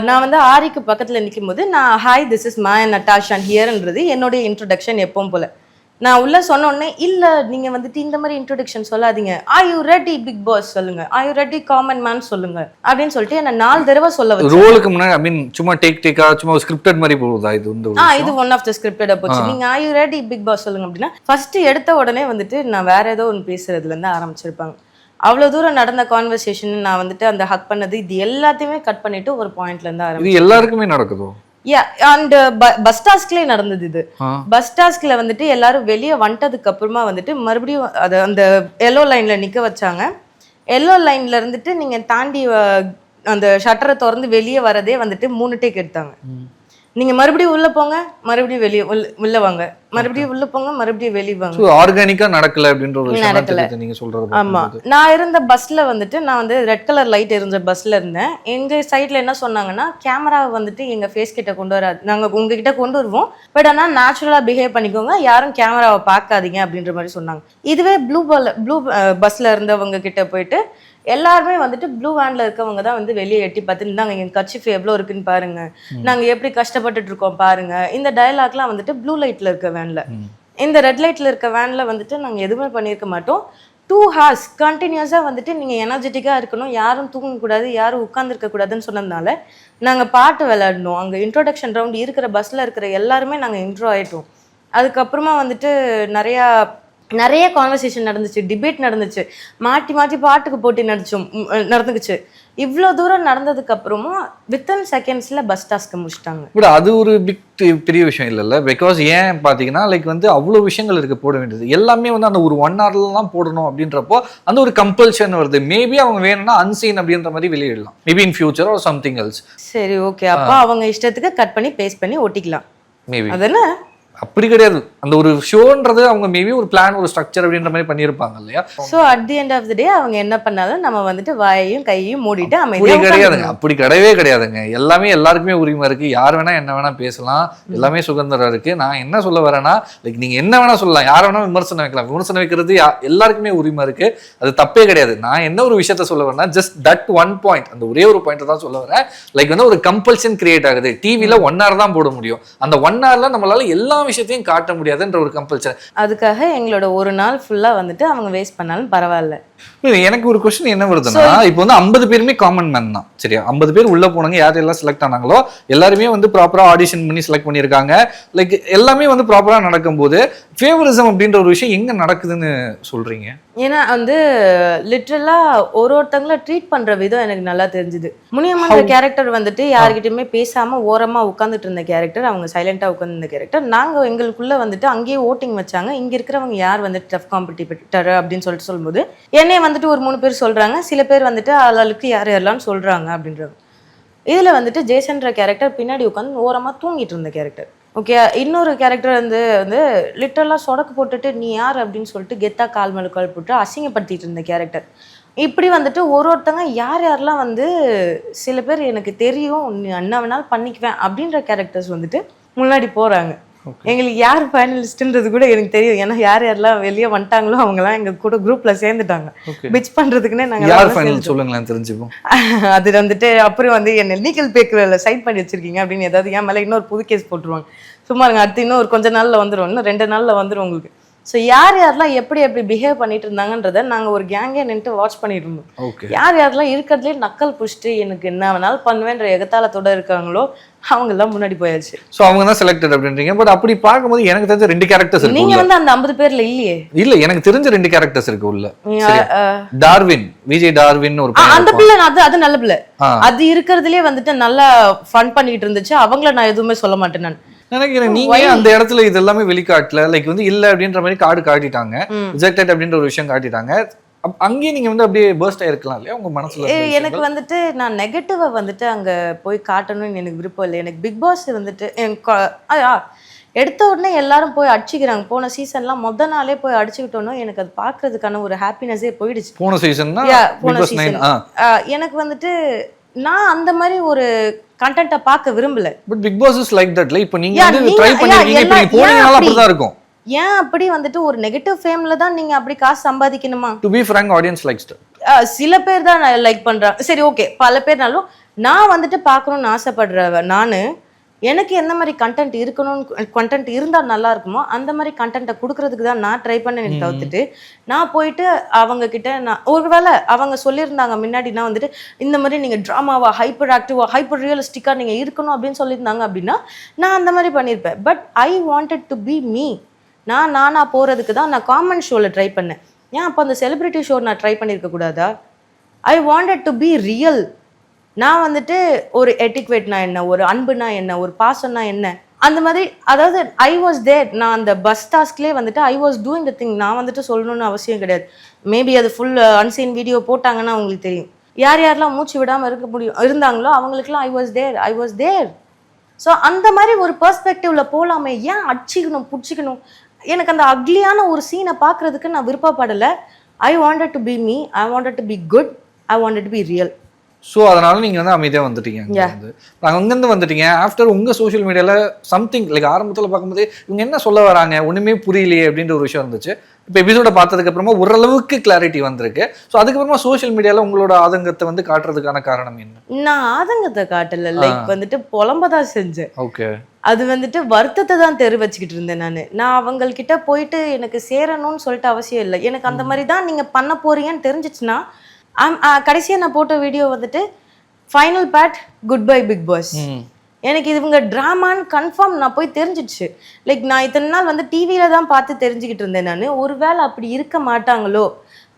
நான் வந்து ஆரிக்கு பக்கத்துல நிற்கும் போது நான் hi this is my Natasha ஹியர்ன்றது என்னுடைய இன்ட்ரொடக்ஷன் எப்பவும் போல. நான் உள்ள சொன்ன உடனே இல்ல நீங்க வந்துட்டு இந்த மாதிரி இன்ட்ரோடக்ஷன் சொல்லாதீங்க, are you ready big pass சொல்லுங்க, are you ready common man சொல்லுங்க அப்படின்னு சொல்லிட்டு என்ன 4 தடவை சொல்ல வச்சு. ரோலுக்கு முன்னாடி ஐ மீன் சும்மா டேக்கா சும்மா ஸ்கிரிப்டட் மாதிரி போகுதா இது வந்து? இது ஒன் ஆஃப் த ஸ்கிரிப்டட் போச்சு. நீங்க are you ready big pass சொல்லுங்க அப்படின்னா ஃபர்ஸ்ட் எடுத்த உடனே வந்துட்டு நான் வேற ஏதோ ஒன்று பேசுறதுல இருந்து ஆரம்பிச்சிருப்பாங்க. அவ்வளவு தூரம் நடந்த கான்வர்சேஷன் நான் வந்துட்டு அந்த ஹக் பண்ணது இது எல்லாத்தையுமே கட் பண்ணிட்டு ஒரு பாயிண்ட்ல இருந்து ஆரம்பிச்சு. இது எல்லாருக்குமே நடக்குதோ? அண்ட் பஸ் டாஸ்க்லயே நடந்தது இது. பஸ் டாஸ்க்ல வந்துட்டு எல்லாரும் வெளியே வந்துட்டதுக்கு அப்புறமா வந்துட்டு மறுபடியும் அது அந்த எல்லோ லைன்ல நிக்க வச்சாங்க. எல்லோ லைன்ல இருந்துட்டு நீங்க தாண்டி அந்த ஷட்டரை திறந்து வெளியே வரதே வந்துட்டு 3 டேக் எடுத்தாங்க. நீங்க மறுபடியும் உள்ள போங்க, மறுபடியும் வெளியே உள்ள வாங்க, மறுபடியும் உள்ள போங்க, மறுபடியும் வெளியே வாங்க. ஆர்கானிக்கா நடக்கல அப்படின்ற ஒரு விஷயம் நீங்க சொல்றது. ஆமா, நான் இருந்த பஸ்ல வந்துட்டு நான் வந்து ரெட் கலர் லைட் இருந்த பஸ்ல இருந்தேன். எங்க சைட்ல என்ன சொன்னாங்கன்னா கேமராவை வந்துட்டு எங்க ஃபேஸ் கிட்ட கொண்டு வராது, நாங்க உங்ககிட்ட கொண்டு வருவோம், பட் ஆனா நேச்சுரலா பிஹேவ் பண்ணிக்கோங்க, யாரும் கேமராவை பார்க்காதீங்க அப்படின்ற மாதிரி சொன்னாங்க. இதுவே ப்ளூ பஸ்ல இருந்தவங்க கிட்ட போயிட்டு எல்லாருமே வந்துட்டு ப்ளூ வேன்ல இருக்கவங்க தான் வந்து வெளியே எட்டி பார்த்து இருந்தாங்க, எங்க கர்ச்சீஃப் எவ்வளவு இருக்குன்னு பாருங்க, நாங்க எப்படி கஷ்டப்பட்டுட்டு இருக்கோம் பாருங்க. இந்த டயலாக்லாம் வந்துட்டு ப்ளூ லைட்ல இருக்க வேன்ல. இந்த ரெட் லைட்ல இருக்க வேன்ல வந்துட்டு நாங்க எதுவுமே பண்ணியிருக்க மாட்டோம். 2 hours கண்டினியூஸா வந்துட்டு நீங்க எனர்ஜெட்டிக்கா இருக்கணும், யாரும் தூங்கக்கூடாது, யாரும் உட்கார்ந்துருக்க கூடாதுன்னு சொன்னதுனால நாங்க பாட்டு விளையாடணும். அங்க இன்ட்ரோடக்ஷன் ரவுண்ட் இருக்கிற பஸ்ல இருக்கிற எல்லாருமே நாங்க இன்ட்ரோ ஆயிட்டோம். அதுக்கப்புறமா வந்துட்டு நிறைய கான்வர்சேஷன் நடந்துச்சு, டிபேட் நடந்துச்சு, மாற்றி மாற்றி பாட்டுக்கு போட்டி நடந்துச்சு. இவ்வளோ தூரம் நடந்ததுக்கு அப்புறமும் வித்தின் செகண்ட்ஸ்ல பஸ் டாஸ்க்கு முடிச்சிட்டாங்க. பட் அது ஒரு பெரிய விஷயம் இல்லைல்ல, பிகாஸ் ஏன் பார்த்தீங்கன்னா லைக் வந்து அவ்வளோ விஷயங்கள் இருக்கு போட வேண்டியது, எல்லாமே வந்து அந்த ஒரு 1 hour தான் போடணும் அப்படின்றப்போ அந்த ஒரு கம்பல்ஷன் வருது. மேபி அவங்க வேணும்னா அன்சீன் அப்படின்ற மாதிரி வெளியிடலாம், maybe in future or something else. சரி ஓகே, அப்போ அவங்க இஷ்டத்துக்கு கட் பண்ணி பேஸ்ட் பண்ணி ஒட்டிக்கலாம். மேபி அதென்ன அப்படி கிடையாது, அந்த ஒரு ஷோன்றது அவங்க மேபி ஒரு பிளான் ஒரு ஸ்ட்ரக்சர் அப்படின்ற மாதிரி பண்ணியிருப்பாங்க இல்லையா. So at the end of the day அவங்க என்ன பண்ணாலும் நம்ம வந்துட்டு வாயையும் கையையும் மூடிட்டு அப்படி கிடையாதுங்க, அப்படி கிடையவே கிடையாதுங்க. எல்லாமே எல்லாருக்குமே உரிமை இருக்கு, யார் வேணா என்ன வேணா பேசலாம், எல்லாமே சுதந்திரம் இருக்கு. நான் என்ன சொல்ல வரேன்னா லைக் நீங்க என்ன வேணா சொல்லலாம், யார வேணா விமர்சனம் வைக்கலாம், விமர்சனம் வைக்கிறது எல்லாருக்குமே உரிமை இருக்கு, அது தப்பே கிடையாது. நான் என்ன ஒரு விஷயத்த சொல்ல வரேன்னா ஜஸ்ட் தட் ஒன் பாயிண்ட், அந்த ஒரே ஒரு பாயிண்ட் தான் சொல்ல வரேன். லைக் வந்து ஒரு கம்பல்ஷன் கிரியேட் ஆகுது, டிவில 1 hour தான் போட முடியும், அந்த 1 hourல நம்மளால எல்லா விஷயத்தையும் காட்ட முடியாதுன்ற ஒரு கம்பல்ஷன். அதுக்காக எங்களோட ஒரு நாள் ஃபுல்லா வந்துட்டு அவங்க வேஸ்ட் பண்ணாலும் பரவாயில்ல. எனக்கு ஒரு கொஸ்டின் என்ன வருதுன்னா, இப்போ வந்து 50 பேருமே காமன் மேன் தான் சரியா, 50 பேர் உள்ள போனாங்க, யார் எல்லாம் செலக்ட் ஆனாங்களோ எல்லாருமே வந்து ப்ராப்பரா ஆடிஷன் பண்ணி செலக்ட் பண்ணியிருக்காங்க. லைக் எல்லாமே வந்து ப்ராப்பரா நடக்கும்போது ஃபேவரிசம் அப்படின்ற ஒரு விஷயம் எங்க நடக்குதுன்னு சொல்றீங்க? ஏன்னா வந்து லிட்டரலா ஒருத்தங்கள ட்ரீட் பண்ற விதம் எனக்கு நல்லா தெரிஞ்சுது. முனியம்மன்ற கேரக்டர் வந்துட்டு யார்கிட்டயுமே பேசாம ஓரமா உட்காந்துட்டு இருந்த கேரக்டர், அவங்க சைலண்டா உட்காந்துருந்த கேரக்டர். நாங்க எங்களுக்குள்ள வந்துட்டு அங்கேயே ஓட்டிங் வச்சாங்க, இங்க இருக்கிறவங்க யார் வந்துட்டு டஃப் காம்படிட்டர் அப்படின்னு சொல்லும்போது என்னைய வந்துட்டு ஒரு 3 பேர் சொல்றாங்க, சில பேர் வந்துட்டு ஆளுக்கு யார் யாரெல்லாம் சொல்றாங்க அப்படின்றாங்க. இதுல வந்துட்டு ஜேசன்ற கேரக்டர் பின்னாடி உட்காந்து ஓரமா தூங்கிட்டு இருந்த கேரக்டர். ஓகே, இன்னொரு கேரக்டர் வந்து லிட்டரலா சொடக்கு போட்டுட்டு நீ யார் அப்படின்னு சொல்லிட்டு கெத்தா கால் மேல கால் போட்டு அசிங்கப்படுத்திட்டு இருந்த கேரக்டர். இப்படி வந்துட்டு ஒருத்தங்க யார் யாரெல்லாம் வந்து சில பேர் எனக்கு தெரியும், நீ என்ன வேணாலும் பண்ணிக்குவேன் அப்படின்ற கேரக்டர்ஸ் வந்துட்டு முன்னாடி போறாங்க. எங்களுக்கு யார் ஃபைனலிஸ்ட்ன்றது கூட எனக்கு தெரியும், ஏன்னா யார் யாரெல்லாம் வெளியே வந்துட்டாங்களோ அவங்கலாம் எங்க கூட குரூப்ல சேர்ந்துட்டாங்க. பிச் பண்றதுக்குன்னே நாங்க சொல்லுங்களேன் தெரிஞ்சுப்போம். அது வந்துட்டு அப்புறம் வந்து என்ன லீகல் பேக்கர்ல சைட் பண்ணி வச்சிருக்கீங்க அப்படின்னு ஏதாவது என் மேல இன்னொரு புது கேஸ் போட்டுருவாங்க. சும்மா அடுத்து இன்னும் ஒரு கொஞ்ச நாள்ல வந்துடும், இன்னும் 2 நாள்ல வந்துடும் உங்களுக்கு. ஸோ யார் யாரெல்லாம் எப்படி பிஹேவ் பண்ணிட்டு இருந்தாங்கன்றத நாங்கள் ஒரு கேங்கே நின்று வாட்ச் பண்ணிட்டு இருந்தோம். யார் யாரெல்லாம் இருக்கிறதுலே நக்கல் புடிச்சிட்டு எனக்கு என்ன வேணாலும் பண்ணுவேன்ற எகத்தாலத்தோட இருக்காங்களோ அவங்க எல்லாம் முன்னாடி போயாச்சு. ஸோ அவங்க தான் செலக்டட் அப்படின்றீங்க. பட் அப்படி பார்க்கும்போது எனக்கு தெரிஞ்ச 2 கேரக்டர்ஸ் இருக்கு. நீங்க வந்து அந்த 50 பேர்ல இல்லையே? இல்ல, எனக்கு தெரிஞ்ச 2 கேரக்டர்ஸ் இருக்கு உள்ள. டார்வின், விஜய் டார்வின் ஒரு அந்த பிள்ளை, அது நல்ல பிள்ளை, அது இருக்கிறதுலே வந்துட்டு நல்லா ஃபன் பண்ணிட்டு இருந்துச்சு. அவங்கள நான் எதுவுமே சொல்ல மாட்டேன். நான் நினைக்கிறேன் நீங்க அந்த இடத்துல இது எல்லாமே வெளிக்காட்டல, லைக் வந்து இல்ல அப்படின்ற மாதிரி கார்டு காட்டிட்டாங்க, ரிஜெக்டட் அப்படின்ற ஒரு விஷயம் காட்டிட்டாங்க. அங்கேயே நீங்க வந்து அப்படியே பர்ஸ்ட் ஆயிருக்கலாம் இல்லையா உங்க மனசுல? எனக்கு வந்துட்டு நான் நெகட்டிவா வந்துட்டு அங்க போய் காட்டணும்னு எனக்கு விருப்பம் இல்லை. எனக்கு பிக் பாஸ் வந்துட்டு எடுத்த உடனே எல்லாரும் போய் அடிச்சுக்கிறாங்க. போன சீசன்லாம் மொத நாளே போய் அடிச்சுக்கிட்டோம்னா எனக்கு அது பாக்குறதுக்கான ஒரு ஹாப்பினஸே போயிடுச்சு. போன சீசன் எனக்கு வந்துட்டு நான் அந்த மாதிரி ஒரு கண்டென்ட்ட பார்க்க விரும்பல. But Bigg Boss is like that. இப்போ நீங்க வந்து ட்ரை பண்ணிருக்கீங்க, இப்போ நீங்க போனீங்கனால அப்படி தான் இருக்கும். ஏன் அப்படி வந்துட்டு ஒரு நெகட்டிவ் ஃபேம்ல தான் நீங்க அப்படி காசு சம்பாதிக்கணுமா? To be frank, audience likes it. சில பேர் தான் லைக் பண்றாங்க. சரி ஓகே, பல பேர்னாலும் நான் வந்துட்டு பார்க்கணும்னு ஆசைப்படுற நான் எனக்கு எந்த மாதிரி கண்டென்ட் இருந்தால் நல்லா இருக்குமோ அந்த மாதிரி கண்டென்ட்டை கொடுக்கறதுக்கு தான் நான் ட்ரை பண்ணேன் தவிர்த்துட்டு நான் போயிட்டு அவங்க கிட்ட நான் ஒருவேளை அவங்க சொல்லியிருந்தாங்க முன்னாடினா வந்துட்டு இந்த மாதிரி நீங்கள் ட்ராமாவா ஹைப்பர் ஆக்டிவா ஹைப்பர் ரியலிஸ்டிக்காக நீங்கள் இருக்கணும் அப்படின்னு சொல்லியிருந்தாங்க அப்படின்னா நான் அந்த மாதிரி பண்ணியிருப்பேன். But I wanted to be me. நானாக போகிறதுக்கு தான் நான் காமன் ஷோவில் ட்ரை பண்ணேன். ஏன் அப்போ அந்த செலிபிரிட்டி ஷோ நான் ட்ரை பண்ணியிருக்க கூடாதா? ஐ வாண்டட் டு பி ரியல். நான் வந்துட்டு ஒரு எட்டிக்வேட்னா என்ன, ஒரு அன்புனா என்ன, ஒரு பாசம்னா என்ன, அந்த மாதிரி. அதாவது ஐ வாஸ் தேர். நான் அந்த பஸ் டாஸ்க்லேயே வந்துட்டு I was doing the thing. நான் வந்துட்டு சொல்லணும்னு அவசியம் கிடையாது. மேபி அது ஃபுல் அன்சீன் வீடியோ போட்டாங்கன்னா உங்களுக்கு தெரியும். யாரெல்லாம் மூச்சு விடாமல் இருந்தாங்களோ அவங்களுக்குலாம் ஐ வாஸ் தேர். ஸோ அந்த மாதிரி ஒரு பெர்ஸ்பெக்டிவ்ல போகலாமே, ஏன் அடிச்சிக்கணும் பிடிச்சிக்கணும்? எனக்கு அந்த அக்லியான ஒரு சீனை பார்க்கறதுக்கு நான் விருப்பப்படலை. I wanted to be me, I wanted to be good, I wanted to be real. So அதனால நீங்கள் வந்து அமைதியாக வந்துட்டீங்க. அங்கேருந்து வந்துட்டீங்க. ஆஃப்டர் உங்கள் சோஷியல் மீடியாவில் சம்திங் லைக் ஆரம்பத்தில் பார்க்கும்போது இவங்க என்ன சொல்ல வராங்க ஒன்றுமே புரியலையே அப்படின்ற ஒரு விஷயம் இருந்துச்சு. இப்போ எபிசோட பார்த்ததுக்கு அப்புறமா ஓரளவுக்கு கிளாரிட்டி வந்திருக்கு. ஸோ அதுக்கப்புறமா சோஷியல் மீடியாவில் உங்களோட ஆதங்கத்தை வந்து காட்டுறதுக்கான காரணம் என்ன? நான் ஆதங்கத்தை காட்டல, லைக் வந்துட்டு புலம்பதான் செஞ்சேன். ஓகே. அது வந்துட்டு வருத்தத்தை தான் வச்சுக்கிட்டு இருந்தேன். நான் அவங்கக்கிட்ட போயிட்டு எனக்கு சேரணும்னு சொல்லிட்டு அவசியம் இல்லை. எனக்கு அந்த மாதிரி தான் நீங்கள் பண்ண போறீங்கன்னு தெரிஞ்சிச்சுன்னா கடைசியாக நான் போட்ட வீடியோ வந்துட்டு final bad good bye Bigg Boss. எனக்கு இவங்க ட்ராமான்னு கன்ஃபார்ம் நான் போய் தெரிஞ்சிடுச்சு. லைக் நான் இத்தனை நாள் வந்து டிவியில தான் பார்த்து தெரிஞ்சுக்கிட்டு இருந்தேன். நான் ஒருவேளை அப்படி இருக்க மாட்டாங்களோ,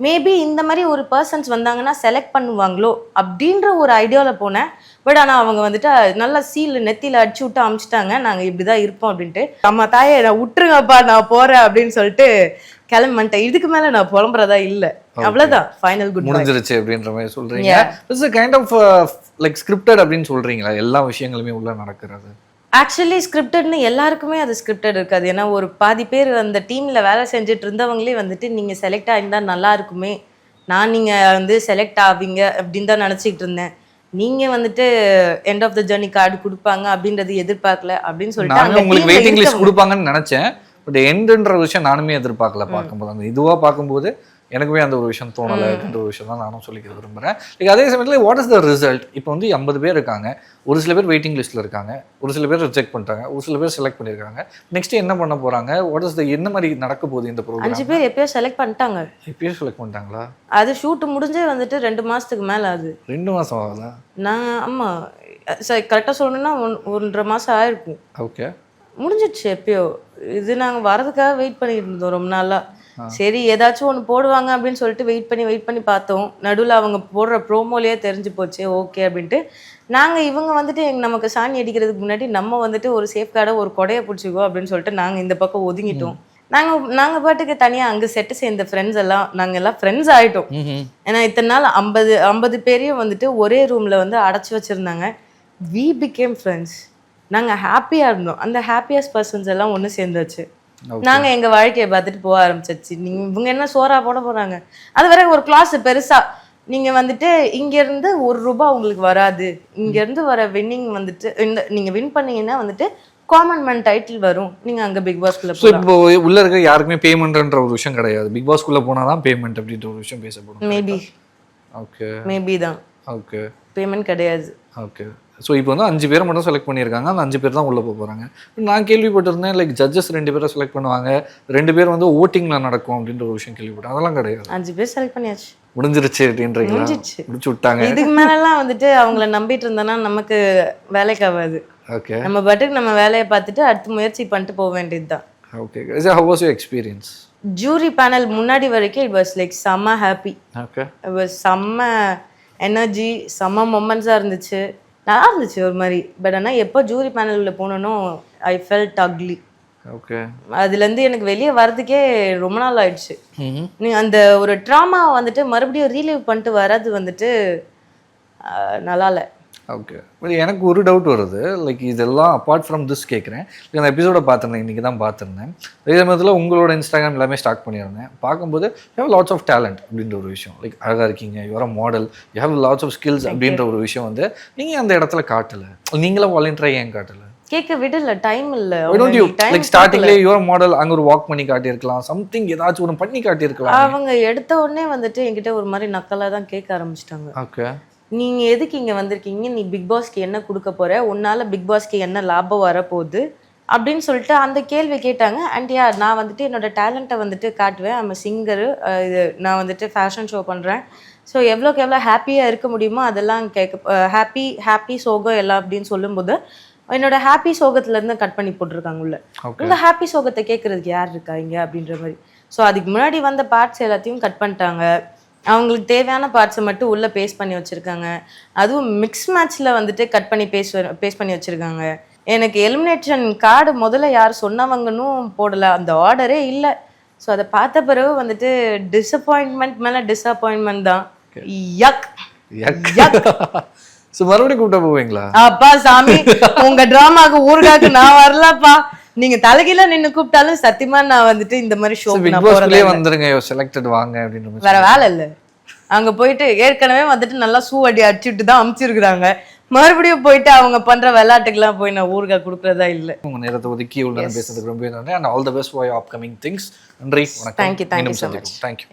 மேபி இந்த மாதிரி ஒரு பர்சன்ஸ் வந்தாங்கன்னா செலக்ட் பண்ணுவாங்களோ அப்படின்ற ஒரு ஐடியாவில் போனேன். பட் ஆனால் அவங்க வந்துட்டு நல்லா நெத்தியில் அடிச்சு விட்டு அமிச்சிட்டாங்க. நாங்கள் இப்படி தான் இருப்போம் அப்படின்ட்டு. அம்மா தாயே நான் விட்டுருங்கப்பா நான் போகிறேன் அப்படின்னு சொல்லிட்டு கிளம்பிட்டேன். இதுக்கு மேலே நான் புலம்புறதா இல்லை. அவ்வளோதான், ஃபைனல் குட் முடிஞ்சிருச்சு அப்படின்ற மாதிரி சொல்கிறீங்க. It's a kind of like scripted அப்படின்னு சொல்கிறீங்களா? எல்லா விஷயங்களுமே உள்ள நடக்கிறது ஆக்சுவலி ஸ்கிரிப்டட்னு எல்லாருக்குமே அது ஸ்கிரிப்டட் இருக்காது. ஏன்னா ஒரு பாதி பேர் அந்த டீமில் வேலை செஞ்சுட்டு இருந்தவங்களே வந்துட்டு நீங்கள் செலக்ட் ஆகிருந்தால் நல்லா இருக்குமே, நீங்கள் வந்து செலக்ட் ஆவீங்க அப்படின்னு தான் நினச்சிக்கிட்டு இருந்தேன். நீங்கள் வந்துட்டு end of the journey card கொடுப்பாங்க அப்படின்றது எதிர்பார்க்கல அப்படின்னு சொல்லிட்டு உங்களுக்கு வெயிட்டிங் லிஸ்ட் கொடுப்பாங்கன்னு நினச்சேன். பட் எண்டுன்ற விஷயம் நானுமே எதிர்பார்க்கல. பார்க்கும்போது அந்த இதுவாக பார்க்கும்போது எனக்குமே அந்த ஒரு விஷயம் தோணலை அப்படின்ற ஒரு விஷயம் தான் நானும் சொல்லிக்க விரும்புகிறேன். லைக் அதே சமயத்தில் வாட் இஸ் த ரிசல்ட்? இப்போ வந்து 50 பேர் இருக்காங்க. ஒரு சில பேர் வெயிட்டிங் லிஸ்ட்டில் இருக்காங்க, ஒரு சில பேர் ரிஜெக்ட் பண்ணிட்டாங்க, ஒரு சில பேர் செலக்ட் பண்ணியிருக்காங்க. நெக்ஸ்ட் என்ன பண்ண போகிறாங்க? வாட் இஸ் த என்ன மாதிரி நடக்க போகுது இந்த ப்ரோக்ராம்? 5 பேர் எப்பயோ செலக்ட் பண்ணிட்டாங்க. எப்பயோ செலக்ட் பண்ணிட்டாங்களா? அது ஷூட் முடிஞ்சே வந்துட்டு 2 மாதத்துக்கு மேலே ஆகுது. 2 மாதம் ஆகுதா? நான் ஆமாம் சார் கரெக்டாக சொல்லணும்னா 1.5 மாதம் ஆயிருக்கும். ஓகே, முடிஞ்சிடுச்சு எப்பயோ. இது நாங்கள் வரதுக்காக வெயிட் பண்ணிட்டு இருந்தோம் ரொம்ப நாளாக. சரி ஏதாச்சும் ஒன்று போடுவாங்க அப்படின்னு சொல்லிட்டு வெயிட் பண்ணி பார்த்தோம். நடுவில் அவங்க போடுற ப்ரோமோலேயே தெரிஞ்சு போச்சு ஓகே அப்படின்ட்டு. நாங்கள் இவங்க வந்துட்டு நமக்கு சாணி அடிக்கிறதுக்கு முன்னாடி நம்ம வந்துட்டு ஒரு சேஃப்கார்டை ஒரு கொடையை பிடிச்சிக்கோ அப்படின்னு சொல்லிட்டு நாங்கள் இந்த பக்கம் ஒதுங்கிட்டோம். நாங்கள் பாட்டுக்கு தனியாக அங்கே செட்டு சேர்ந்த ஃப்ரெண்ட்ஸ் எல்லாம் நாங்கள் எல்லாம் ஃப்ரெண்ட்ஸ் ஆகிட்டோம். ஏன்னா இத்தனை நாள் 50 பேரையும் வந்துட்டு ஒரே ரூமில் வந்து அடைச்சி வச்சுருந்தாங்க. We became friends. நாங்கள் ஹாப்பியாக இருந்தோம். அந்த ஹாப்பியஸ்ட் பர்சன்ஸ் எல்லாம் ஒன்று சேர்ந்துச்சு. நாங்கள் எங்கள் வாழ்க்கையை பார்த்துட்டு போக ஆரம்பிச்சிச்சு. நீங்கள் இவங்க என்ன சோறா போட போகிறாங்க? அது வரை ஒரு கிளாஸ் பெருசாக நீங்கள் வந்துட்டு இங்கேருந்து ₹1 உங்களுக்கு வராது. இங்கேருந்து வர வின்னிங் வந்துட்டு நீங்கள் வின் பண்ணீங்கன்னா வந்துட்டு காமன் மேன் டைட்டில் வரும். நீங்கள் அங்கே பிக் பாஸ்குள்ளே இப்போ உள்ள இருக்க யாருக்குமே பேமெண்ட்ன்ற ஒரு விஷயம் கிடையாது. பிக் பாஸ்குள்ளே போனால் தான் பேமெண்ட் அப்படின்ற ஒரு விஷயம் பேசப்படும். மேபி தான். ஓகே, பேமெண்ட் கிடையாது. ஓகே. ஸோ இப்போ வந்து 5 பேரை மட்டும் செலக்ட் பண்ணியிருக்காங்க. அந்த 5 பேர் தான் உள்ளே போகிறாங்க. நான் கேள்விப்பட்டிருந்தேன் லைக் ஜட்ஜஸ் 2 பேரை செலக்ட் பண்ணுவாங்க, 2 பேர் வந்து ஓட்டிங்கில் நடக்கும் அப்படின்ற ஒரு விஷயம் கேள்விப்பட்டேன். அதெல்லாம் கிடையாது. 5 பேர் செலக்ட் பண்ணியாச்சு. முடிஞ்சிருச்சு அப்படின்றீங்களா? முடிச்சு விட்டாங்க. இதுக்கு மேலலாம் வந்துட்டு அவங்கள நம்பிட்டு இருந்தோன்னா நமக்கு வேலைக்கு ஆகாது. ஓகே, நம்ம பாட்டுக்கு நம்ம வேலையை பார்த்துட்டு அடுத்த முயற்சி பண்ணிட்டு போக வேண்டியது தான். Okay. How was your experience? Jury panel முன்னாடி வரைக்கும் இட் வாஸ் லைக் செம்ம ஹாப்பி. ஓகே, இட் வாஸ் செம்ம எனர்ஜி, செம்ம மொமெண்ட்ஸாக இருந்துச்சு, நல்லா இருந்துச்சு ஒரு மாதிரி. பட் ஆனால் எப்போ ஜூரி பேனலில் போனோன்னோ ஐ ஃபெல்ட் அக்லி. ஓகே. அதுலேருந்து எனக்கு வெளியே வர்றதுக்கே ரொம்ப நாள் ஆயிடுச்சு. நீங்கள் அந்த ஒரு ட்ராமா வந்துட்டு மறுபடியும் ரீலீவ் பண்ணிட்டு வர்றது வந்துட்டு நல்லா இல்லை. ஓகே. எனக்கு ஒரு டவுட் வருது. லைக் இதெல்லாம் அப்பார்ட் ஃப்ரம் திஸ் கேட்குறேன். அந்த எபிசோட பார்த்துருந்தேன், இன்றைக்கி தான் பார்த்துருந்தேன். அதே சமயத்தில் உங்களோட இன்ஸ்டாகிராம் எல்லாமே ஸ்டார்ட் பண்ணியிருந்தேன். பார்க்கும்போது you have lots of talent அப்படின்ற ஒரு விஷயம். லைக் அழகாக இருக்கீங்க, you are a model, you have lots of skills அப்படின்ற ஒரு விஷயம் வந்து நீங்கள் அந்த இடத்துல காட்டலை. நீங்களும் வாலண்டியராக ஏன் காட்டலை? கேட்க விடல, டைம் இல்லை. லைக் ஸ்டார்டிங்லேயே யூஆர் மாடல், அங்கே ஒரு வாக் பண்ணி காட்டியிருக்கலாம், சம்திங் ஏதாச்சும் ஒன்று பண்ணி காட்டியிருக்கலாம். அவங்க எடுத்த உடனே வந்துட்டு என்கிட்ட ஒரு மாதிரி நக்கலாக தான் கேட்க ஆரம்பிச்சிட்டாங்க. ஓகே. நீங்க எதுக்கு இங்க வந்திருக்கீங்க, நீ பிக் பாஸ்க்கு என்ன கொடுக்க போற, உன்னால பிக் பாஸ்க்கு என்ன லாபம் வரப்போகுது அப்படின்னு சொல்லிட்டு அந்த கேள்வி கேட்டாங்க. அண்ட் நான் வந்துட்டு என்னோட டேலண்ட்டை வந்துட்டு காட்டுவேன். ஐம் சிங்கரு, இது நான் வந்துட்டு ஃபேஷன் ஷோ பண்ணுறேன். ஸோ எவ்வளோக்கு எவ்வளோ ஹாப்பியாக இருக்க முடியுமோ அதெல்லாம் ஹாப்பி சோகம் எல்லாம் அப்படின்னு சொல்லும்போது என்னோட ஹாப்பி சோகத்துலேருந்து கட் பண்ணி போட்டிருக்காங்க உள்ள. இந்த ஹாப்பி சோகத்தை கேட்குறதுக்கு யார் இருக்கா இங்கே அப்படின்ற மாதிரி. ஸோ அதுக்கு முன்னாடி வந்த பார்ட்ஸ் எல்லாத்தையும் கட் பண்ணிட்டாங்க. அவங்களுக்கு தேவையான பார்ட்ஸை மட்டும் உள்ளே பேஸ்ட் பண்ணி வச்சுருக்காங்க. அதுவும் மிக்ஸ் மேட்ச்சில் வந்துட்டு கட் பண்ணி பேஸ்ட் பண்ணி வச்சுருக்காங்க. எனக்கு எலிமினேஷன் கார்டு முதல்ல யார் சொன்னவங்கன்னும் போடலை, அந்த ஆர்டரே இல்லை. ஸோ அதை பார்த்த பிறகு வந்துட்டு டிசப்பாயின்மெண்ட் மேலே டிசப்பாயின்மெண்ட் தான். யக் யக். ஸோ மறுபடியும் கூப்பிட்டு போவீங்களா? அப்பா சாமி, உங்க டிராமாக்கு ஊருகாக்கு நான் வரலப்பா. நீங்க தலைகீழ நின்னு கூப்பிட்டாலும் சத்தியமா நான் வந்துட்டு இந்த மாதிரி ஷோ வந்துருங்க, செலக்டட் வாங்க அப்படின்னு வேற வேலை இல்ல. அங்க போயிட்டு ஏற்கனவே வந்துட்டு நல்லா ஷூ அடி அடிச்சுட்டு தான் அமுச்சிருக்காங்க. மறுபடியும் போயிட்டு அவங்க பண்ற விளையாட்டுக்கெல்லாம் போய் நான் ஊருகா கொடுக்கறதா இல்லை. உங்க நேரத்தை ஒதுக்கி உள்ள பேசுறதுக்கு ரொம்ப நன்றி. And all the best for your upcoming things. நன்றி, வணக்கம். Thank you so much. தேங்க்யூ.